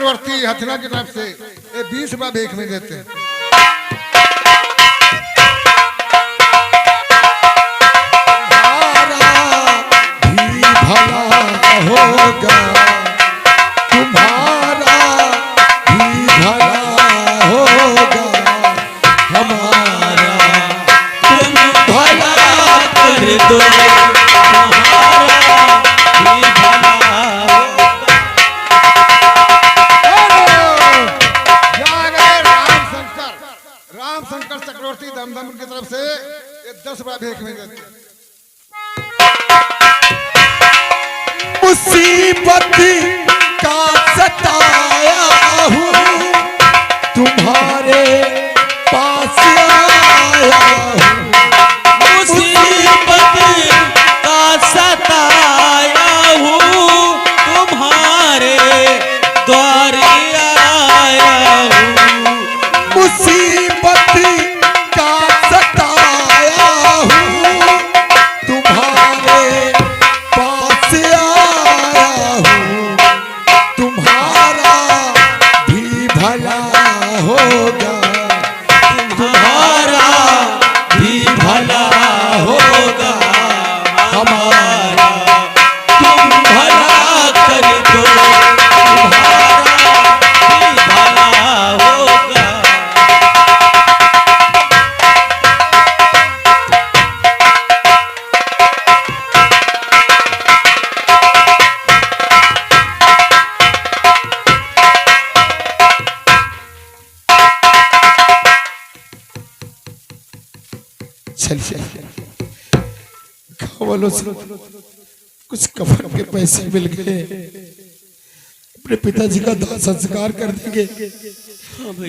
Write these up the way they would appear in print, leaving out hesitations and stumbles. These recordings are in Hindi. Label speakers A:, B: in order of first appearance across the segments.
A: चक्रवर्ती हथना की तरफ से ये 20 रुपया भीख में देते हैं।
B: होगा तुम्हारा भी भला होगा, हमारा तुम भला कर दो,
A: राम शंकर चक्रवर्ती दमदम की तरफ से ये 10 रुपया भीख में देते हैं।
B: मुसीबत का सताया हूँ तुम्हारे पास आया हूँ,
C: मुसीबत का सताया हूँ तुम्हारे द्वार आया हूँ,
B: मुसीबत का सताया हूँ तुम्हारे पास आया हूँ, तुम्हारा भी भला होगा,
C: तुम्हारा भी भला होगा, हमारा तुम भला कर दो, तुम्हारा भी भला होगा।
B: चलिए गाँव वालों से कुछ कफन के पैसे मिल गए, अपने पिताजी का दाह संस्कार कर देंगे।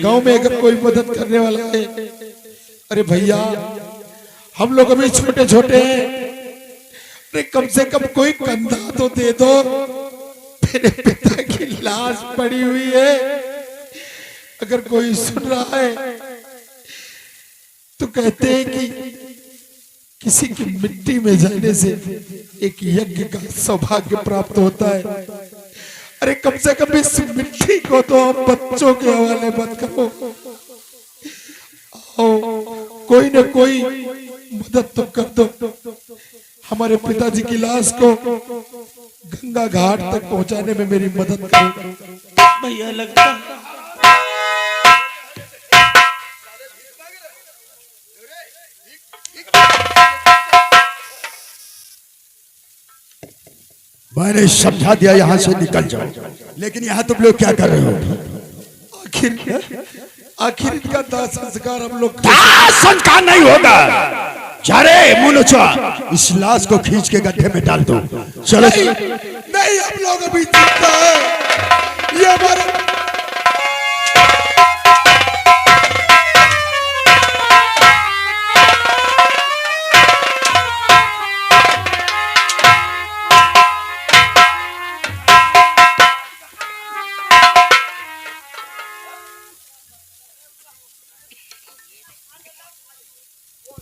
B: गांव में अगर कोई मदद करने वाला है, अरे भैया हम लोग अभी छोटे छोटे हैं, अरे कम से कम कोई कंधा तो दे दो, मेरे पिता की लाश पड़ी हुई है, अगर कोई सुन रहा है तो कहते हैं कि किसी की मिट्टी में जाने से एक यज्ञ का सौभाग्य प्राप्त होता है। अरे कम से कम इस मिट्टी को तो हम बच्चों के हवाले मत करो, कोई न कोई मदद तो कर दो, हमारे पिताजी की लाश को गंगा घाट तक पहुंचाने में मेरी मदद करो।
C: भैया लगता
B: मैंने समझा दिया यहाँ से निकल जाओ, लेकिन यहाँ तुम लोग क्या कर रहे हो? आखिर इनका दाह संस्कार हम लोग
D: दाह संस्कार नहीं होगा। चारे मुनुचा इस लाश को खींच के गड्ढे में डाल दो। चलो
B: नहीं हम लोग अभी जिंदा है, ये हमारा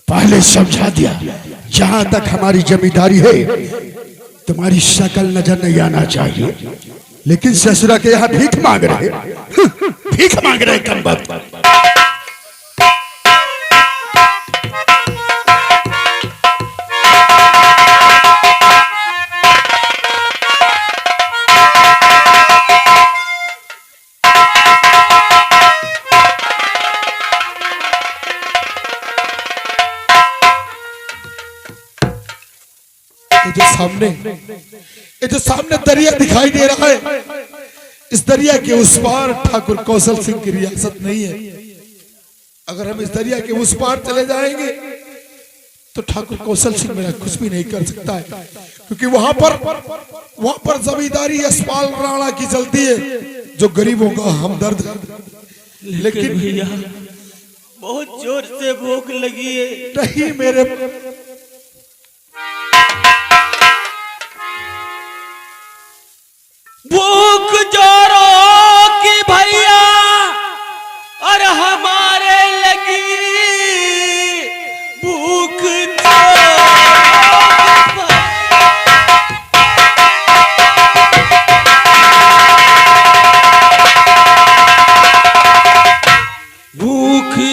D: पहले समझा दिया, जहां तक हमारी जमींदारी है तुम्हारी शक्ल नजर नहीं आना चाहिए, लेकिन ससुरा के यहाँ भीख मांग रहे, भीख मांग रहे कम वक्त।
B: ये जो सामने दरिया दिखाई दे रहा है, इस दरिया के उस पार ठाकुर कौशल सिंह की रियासत नहीं है। अगर हम इस दरिया के उस पार चले जाएंगे तो ठाकुर कौशल सिंह मेरा कुछ भी नहीं कर सकता है, क्योंकि वहां पर जमींदारी यशपाल राणा की चलती है, जो गरीबों का हमदर्द है। लेकिन
C: भैया बहुत जोर से भूख लगी है।
B: नहीं मेरे
C: भूख जोरों की भैया और हमारे लगी भूख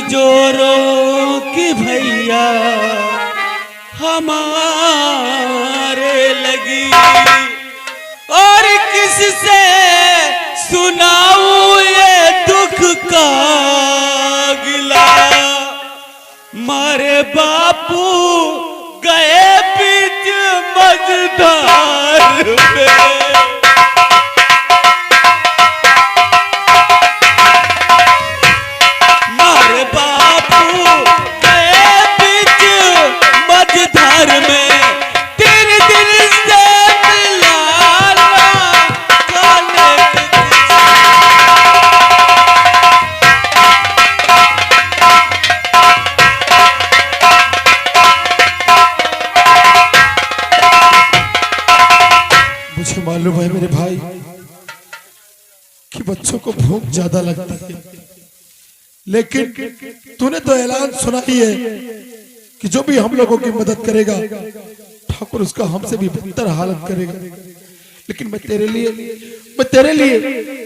C: जोरों की भैया हमारे लगी, और किससे सुनाऊं ये दुख का गिला। मारे बापू गए बीच मझधार में, मारे बापू गए बीच मझधार में, 3 दिन से मिला ना काले
B: मुझे मालूम है मेरे भाई कि बच्चों को भूख ज्यादा लगती है, लेकिन तूने तो ऐलान सुना ही है कि जो भी हम लोगों की मदद करेगा ठाकुर उसका हमसे भी बेहतर हालत करेगा। लेकिन मैं तेरे लिए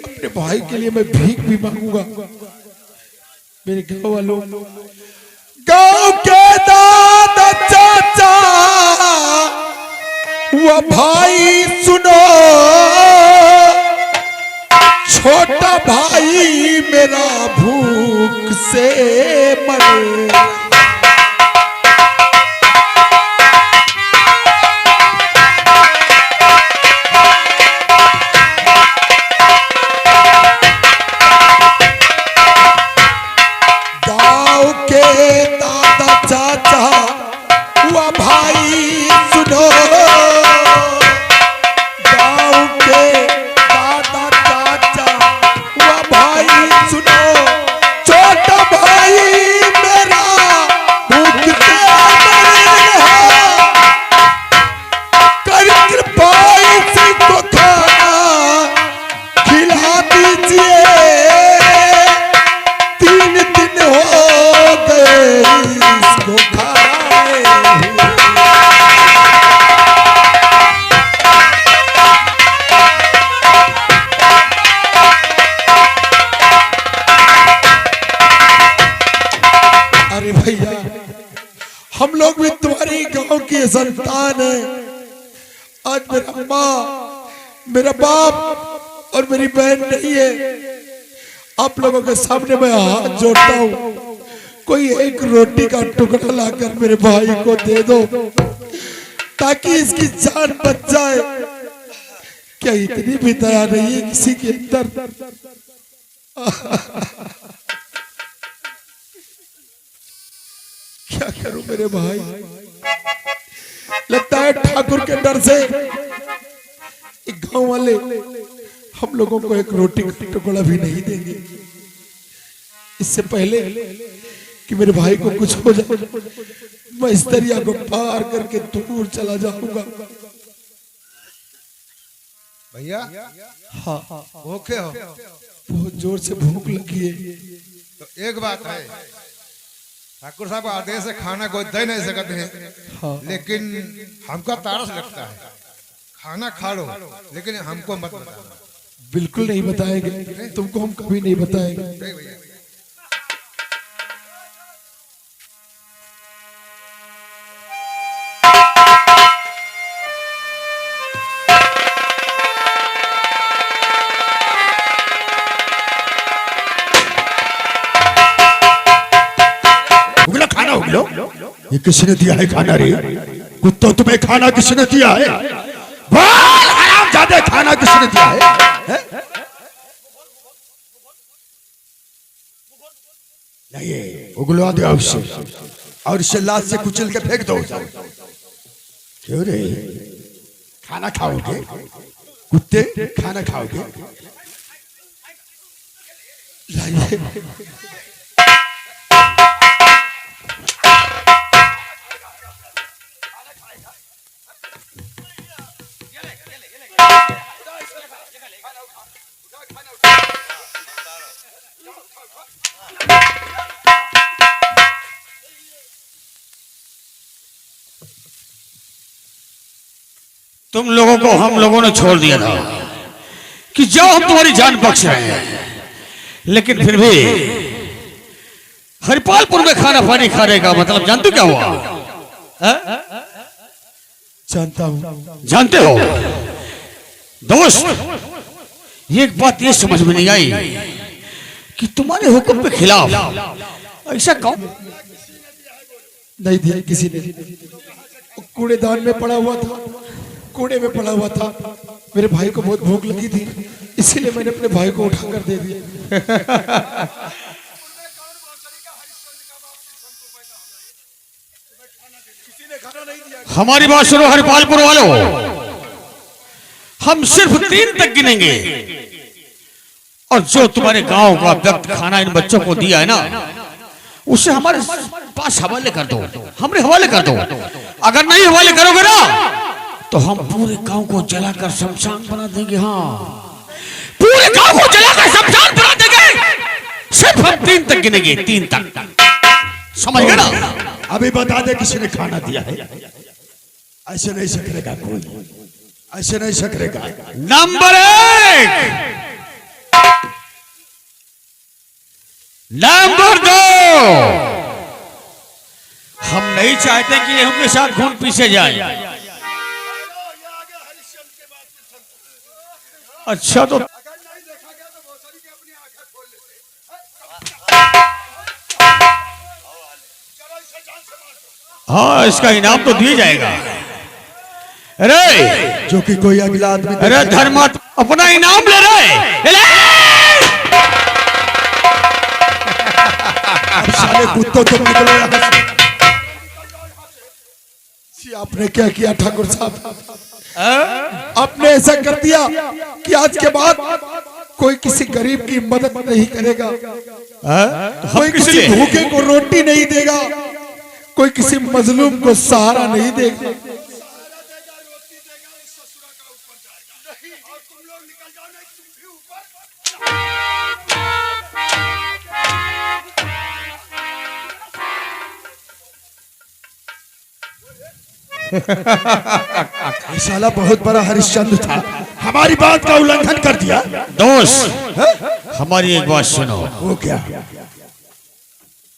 B: अपने भाई के लिए मैं भीख भी मांगूंगा। मेरे गांव वालों, गांव के दादा चाचा वो भाई सुनो, छोटा भाई मेरा भूख से मरे। गाँव के दादा चाचा वो भाई सुनो, गाँव के दादा चाचा वो भाई सुनो, छोटा भाई मेरा भूख से मरेगा। कर कृपा इसको खाना खिला दीजिए, 3 दिन हो गए इसको खाए हुए। अरे भैया, हम लोग भी तुम्हारे गांव की संतान है। आज मेरा माँ, मेरा बाप और मेरी बहन नहीं है। आप लोगों के सामने मैं हाथ जोड़ता हूँ, कोई एक रोटी का टुकड़ा लाकर मेरे भाई को दे दो ताकि इसकी जान बच जाए। क्या इतनी भी दया नहीं है किसी के अंदर? क्या करूं मेरे भाई, लगता है ठाकुर के डर से एक गांव वाले हम लोगों को एक रोटी का टुकड़ा भी नहीं देंगे। इससे पहले कि मेरे भाई को कुछ हो जाए, मैं इस दरिया को पार करके दूर चला जाऊंगा।
A: भैया
B: हाँ,
A: भूखे हो
B: बहुत जोर से भूख लगी है।
A: तो एक बात है, ठाकुर साहब आदेश से खाना कोई दे नहीं सकते हैं,
B: हाँ।
A: लेकिन हमको तारस लगता है, खाना खा लो लेकिन हमको मत बताओ।
B: बिल्कुल नहीं बताएंगे, तुमको हम कभी नहीं बताएंगे।
A: नहीं भैया,
D: उगलो खाना उगलो, ये किसने दिया है खाना रे? कुत्तों, तुम्हें खाना किसने दिया है? बोल हरामजादे, खाना किसने दिया है? नहीं, उगलवा दो उसे और इसे लात से कुचल के फेंक दो। क्यों रे, खाना खाओगे? कुत्ते खाना खाओगे?
B: लाइए,
D: तुम लोगों को हम लोगों ने छोड़ दिया था कि जाओ हम तुम्हारी जान बख्श रहे हैं, लेकिन फिर भी
E: हरिपालपुर में खाना पानी खाने का मतलब जानते क्या हुआ?
B: जानता हूँ।
E: जानते हो दोस्त, एक बात ये समझ में नहीं आई कि तुम्हारे हुक्म के खिलाफ ऐसा कौन?
B: नहीं दिया किसी ने। वो कूड़ेदान में पड़ा हुआ था, कूड़े में पड़ा हुआ था। मेरे भाई को बहुत भूख लगी थी, इसीलिए मैंने अपने भाई को उठाकर दे दिया।
E: हमारी बात सुनो हरिपालपुर वालों, हम सिर्फ 3 तक गिनेंगे और जो तुम्हारे गांव का व्यक्त खाना इन बच्चों को दिया है ना, उसे हमारे पास हवाले कर दो, हमरे हवाले कर दो। अगर नहीं हवाले करोगे ना तो हम पूरे गांव को जलाकर शमशान बना देंगे। हाँ, पूरे गांव को जलाकर शमशान बना देंगे। सिर्फ हम 3 तक गिनेंगे, 3 तक, समझ गए ना?
D: अभी बता दे किसी ने खाना दिया है। ऐसे नहीं सकरेगा कोई, ऐसे नहीं सकरेगा।
E: नंबर 1, नंबर 2, हम नहीं चाहते कि ये उनके साथ खून पीछे जाए। अच्छा तो हाँ, इसका इनाम तो दिया जाएगा। अरे
D: जो कि कोई अगला आदमी,
E: अरे धर्मात्मा अपना इनाम ले रहे।
D: साले कुत्तों तुम निकलो यहाँ से।
B: जी, आपने क्या किया ठाकुर साहब? आपने ऐसा कर दिया कि आज के बाद कोई किसी गरीब की मदद नहीं करेगा, कोई किसी भूखे को रोटी नहीं देगा, कोई किसी मजलूम को सहारा नहीं देगा।
D: साला बहुत बड़ा हरिश्चंद्र था, हमारी बात का उल्लंघन कर दिया।
E: दोस्त, हमारी एक बात सुनो।
D: वो क्या?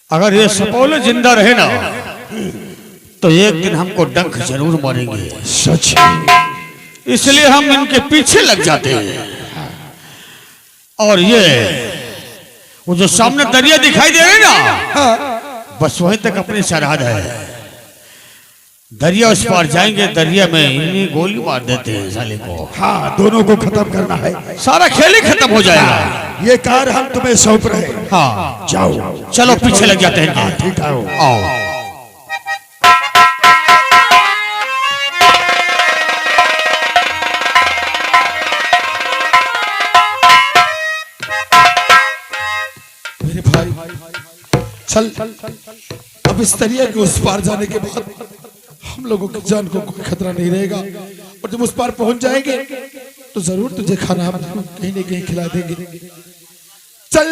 E: अगर ये सपोले जिंदा रहे ना तो एक दिन हमको डंक जरूर मारेंगे।
D: सच?
E: इसलिए हम इनके पीछे लग जाते हैं। और ये वो जो सामने दरिया दिखाई दे रही ना, बस वहीं तक अपनी सरहद है। दरिया उस पार जाएंगे, दरिया में इन्हीं गोली मार देते हैं साले को।
D: हाँ, दोनों को खत्म करना है,
E: सारा खेल ही खत्म हो जाएगा।
D: ये कार हम तुम्हें सौंप रहे हैं।
E: हाँ,
D: जाओ,
E: चलो पीछे लग जाते हैं।
D: ठीक है,
E: आओ।
B: मेरे भाई चल, अब इस दरिया के उस पार जाने के बाद हम लोगों की जान को कोई खतरा नहीं रहेगा। और जब उस पार पहुंच जाएंगे तो जरूर तुझे खाना हम कहीं न कहीं खिला देंगे। चल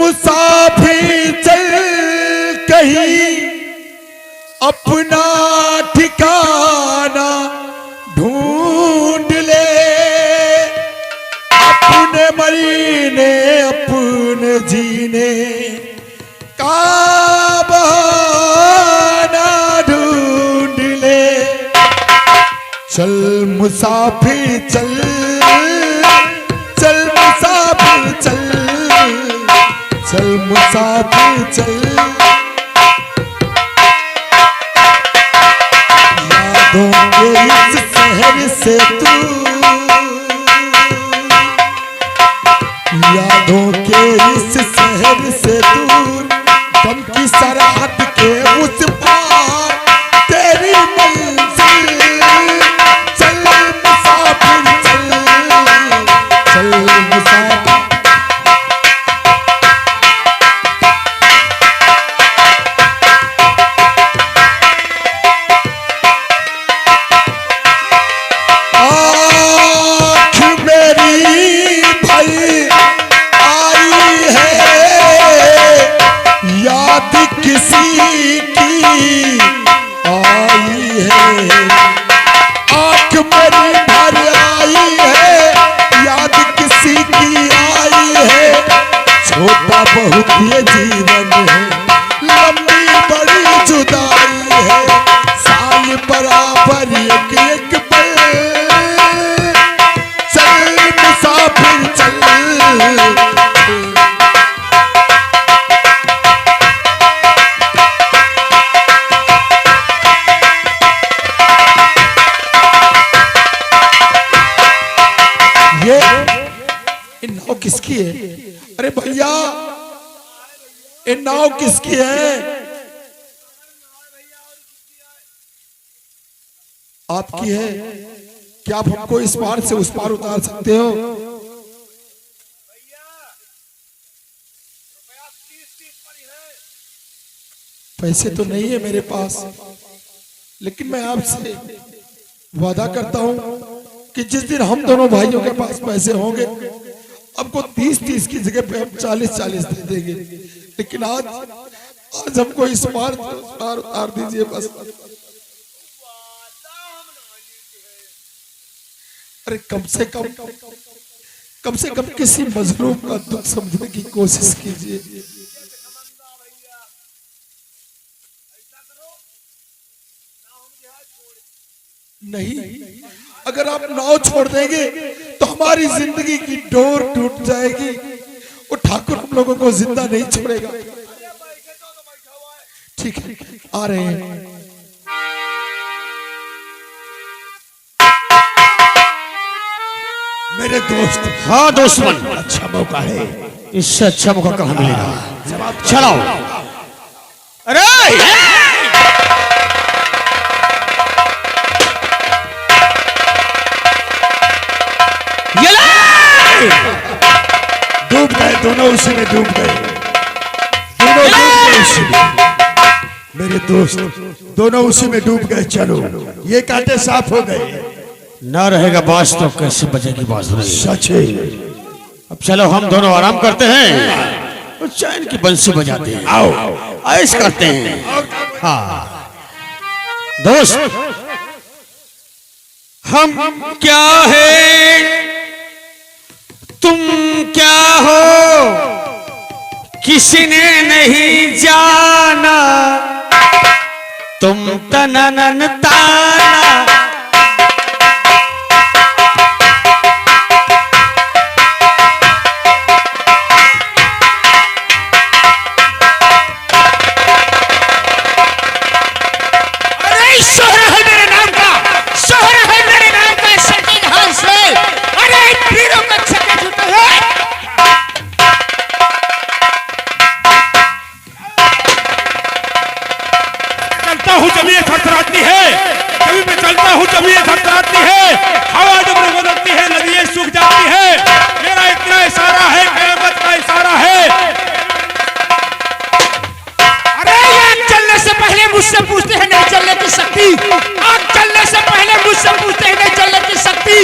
B: मुसाफिर चल, कहीं अपना ठिकाना ढूंढ ले, अपने मरने अपने जीने का बहाना ढूंढ ले। चल मुसाफिर चल, चल मुसाफिर चल, चल मुसाफिर चल। यादों के इस शहर से तू, यादों के इस शहर से दूर, गम की सरहद के उस पार तेरी मंजिल। चल मुसाफिर चल, चल मुसाफिर। आँख मेरी भाई आई है, याद किसी की आई है। आँख मेरी भर आई है, याद किसी की आई है। छोटा बहुत ये जीवन है, नाव किसकी है? आपकी है। क्या आप हमको इस पार से उस पार उतार सकते हो? पैसे तो नहीं है मेरे पास, लेकिन मैं आपसे वादा करता हूं कि जिस दिन हम दोनों भाइयों के पास पैसे होंगे, आपको 30-30 की जगह पे हम 40-40 दे देंगे। लेकिन आज हमको इस पार उतार दीजिए बस। अरे कम से कम किसी मजलूम का दुख समझने की कोशिश कीजिए। नहीं, अगर आप नाव छोड़ देंगे तो हमारी जिंदगी की डोर टूट जाएगी। वो ठाकुर हम लोगों को जिंदा नहीं छोड़ेगा। ठीक है, आ रहे हैं।
D: मेरे दोस्त,
E: हाँ दुश्मन,
D: अच्छा मौका है।
E: इससे अच्छा मौका कहाँ मिलेगा? चलो। अरे ये ले!
D: डूब गए दोनों, उसी में डूब गए दोनों, डूब गए उसी में। मेरे दोस्त, दोनों उसी में डूब गए। चलो, ये कांटे साफ हो गए।
E: ना रहेगा बास तो कैसे बचेगी बांसुरी?
D: सच है।
E: अब चलो हम दोनों आराम करते हैं और चैन की बंसी बजाते हैं। आओ ऐश करते हैं। हाँ दोस्त, हम क्या है, तुम क्या हो, किसी ने नहीं जाना। तुम तननन ताना,
C: मुझसे पूछते हैं नहीं चलने की शक्ति। आग चलने से पहले मुझसे पूछते हैं नहीं चलने की शक्ति।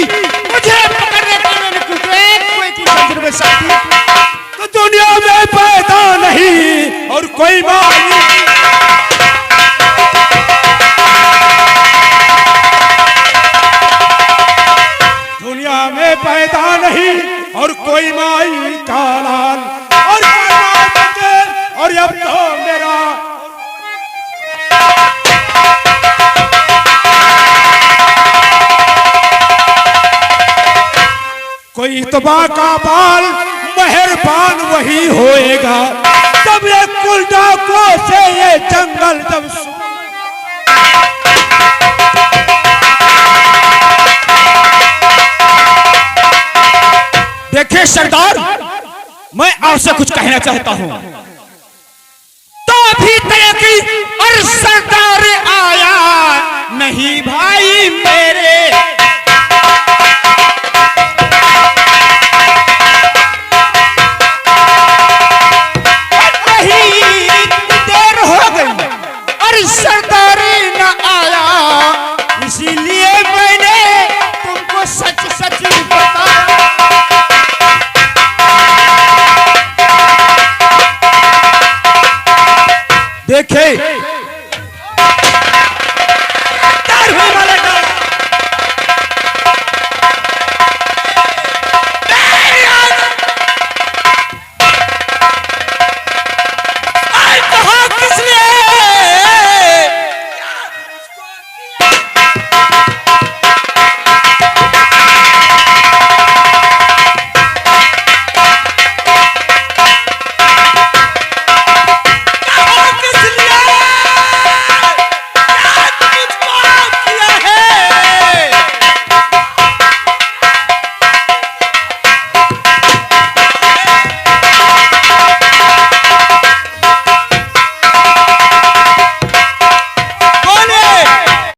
C: मुझे पकड़ने के लिए कोई की मंदिर में शक्ति तो दुनिया में पैदा नहीं और कोई दुनिया में पैदा नहीं और कोई माई का लाल और अब तो मेरा कोई इतबा का बाल मेहरबान वही होएगा। तब ये कुल डाकों से ये जंगल जब देखिए सरदार, मैं आपसे कुछ कहना चाहता हूं। तो अभी तक और सरदार आया नहीं भाई मेरे। सरदारी न आया इसीलिए मैंने तुमको सच सच बताया। देखे